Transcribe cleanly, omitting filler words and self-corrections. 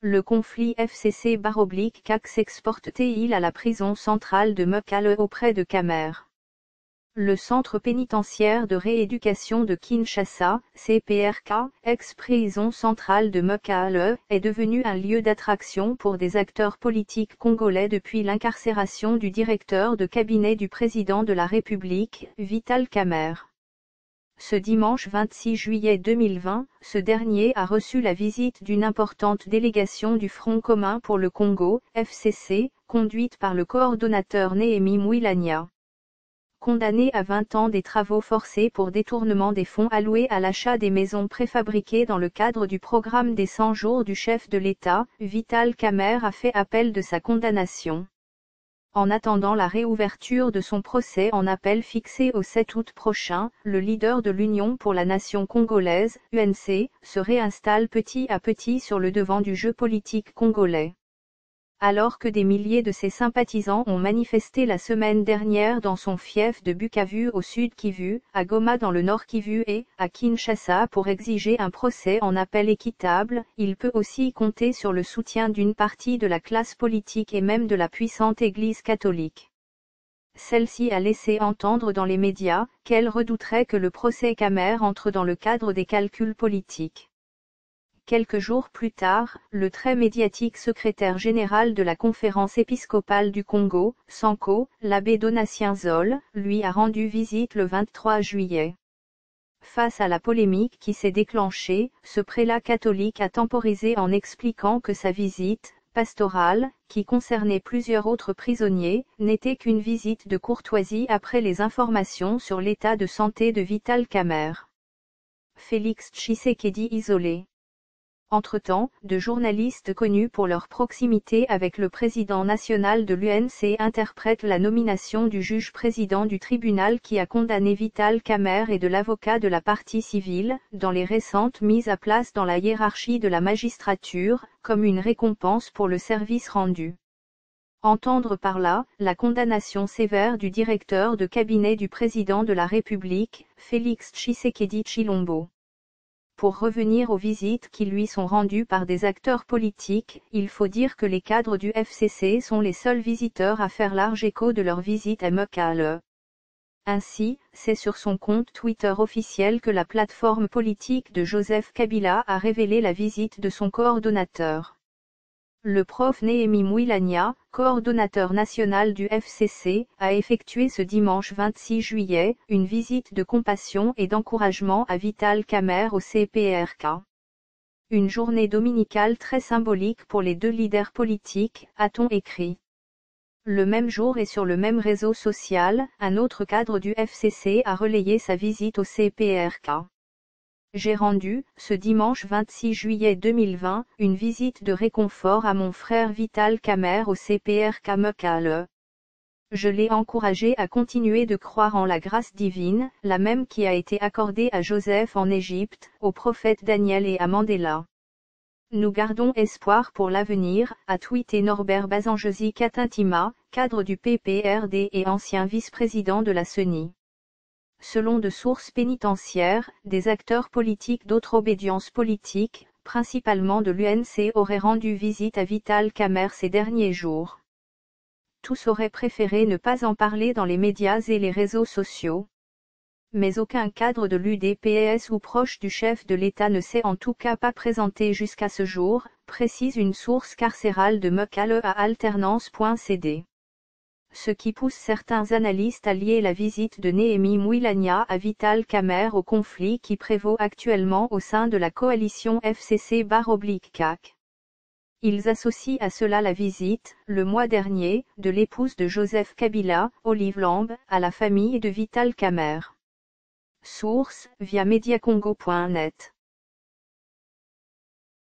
Le conflit FCC/CAC s'exporte-t-il à la prison centrale de Mekelle auprès de Kamer? Le centre pénitentiaire de rééducation de Kinshasa, CPRK, ex-prison centrale de Mekelle, est devenu un lieu d'attraction pour des acteurs politiques congolais depuis l'incarcération du directeur de cabinet du président de la République, Vital Kamer. Ce dimanche 26 juillet 2020, ce dernier a reçu la visite d'une importante délégation du Front commun pour le Congo, FCC, conduite par le coordonnateur Néhémie Mouilania. Condamné à 20 ans des travaux forcés pour détournement des fonds alloués à l'achat des maisons préfabriquées dans le cadre du programme des 100 jours du chef de l'État, Vital Kamer a fait appel de sa condamnation. En attendant la réouverture de son procès en appel fixé au 7 août prochain, le leader de l'Union pour la nation congolaise, UNC, se réinstalle petit à petit sur le devant du jeu politique congolais. Alors que des milliers de ses sympathisants ont manifesté la semaine dernière dans son fief de Bukavu au sud Kivu, à Goma dans le nord Kivu et à Kinshasa pour exiger un procès en appel équitable, il peut aussi compter sur le soutien d'une partie de la classe politique et même de la puissante Église catholique. Celle-ci a laissé entendre dans les médias qu'elle redouterait que le procès Kamer entre dans le cadre des calculs politiques. Quelques jours plus tard, le très médiatique secrétaire général de la Conférence épiscopale du Congo, Sanko, l'abbé Donatien Zoll, lui a rendu visite le 23 juillet. Face à la polémique qui s'est déclenchée, ce prélat catholique a temporisé en expliquant que sa visite, pastorale, qui concernait plusieurs autres prisonniers, n'était qu'une visite de courtoisie après les informations sur l'état de santé de Vital Kamer. Félix Tshisekedi isolé. Entre-temps, de journalistes connus pour leur proximité avec le président national de l'UNC interprètent la nomination du juge-président du tribunal qui a condamné Vital Kamer et de l'avocat de la partie civile, dans les récentes mises à place dans la hiérarchie de la magistrature, comme une récompense pour le service rendu. Entendre par là, la condamnation sévère du directeur de cabinet du président de la République, Félix Tshisekedi Tshilombo. Pour revenir aux visites qui lui sont rendues par des acteurs politiques, il faut dire que les cadres du FCC sont les seuls visiteurs à faire large écho de leur visite à Mekelle. Ainsi, c'est sur son compte Twitter officiel que la plateforme politique de Joseph Kabila a révélé la visite de son coordonnateur. Le prof Néhémie Mouilania, coordonnateur national du FCC, a effectué ce dimanche 26 juillet, une visite de compassion et d'encouragement à Vital Kamer au CPRK. Une journée dominicale très symbolique pour les deux leaders politiques, a-t-on écrit. Le même jour et sur le même réseau social, un autre cadre du FCC a relayé sa visite au CPRK. J'ai rendu, ce dimanche 26 juillet 2020, une visite de réconfort à mon frère Vital Kamer au CPRK Mekelle. Je l'ai encouragé à continuer de croire en la grâce divine, la même qui a été accordée à Joseph en Égypte, au prophète Daniel et à Mandela. Nous gardons espoir pour l'avenir, a tweeté Norbert Bazangezi Katintima, cadre du PPRD et ancien vice-président de la CENI. Selon de sources pénitentiaires, des acteurs politiques d'autres obédiences politiques, principalement de l'UNC auraient rendu visite à Vital Kamer ces derniers jours. Tous auraient préféré ne pas en parler dans les médias et les réseaux sociaux. Mais aucun cadre de l'UDPS ou proche du chef de l'État ne s'est en tout cas pas présenté jusqu'à ce jour, précise une source carcérale de Mekelle à alternance.cd. Ce qui pousse certains analystes à lier la visite de Néhémie Mouilania à Vital Kamer au conflit qui prévaut actuellement au sein de la coalition FCC/CAC. Ils associent à cela la visite, le mois dernier, de l'épouse de Joseph Kabila, Olive Lamb, à la famille de Vital Kamer. Source, via mediacongo.net.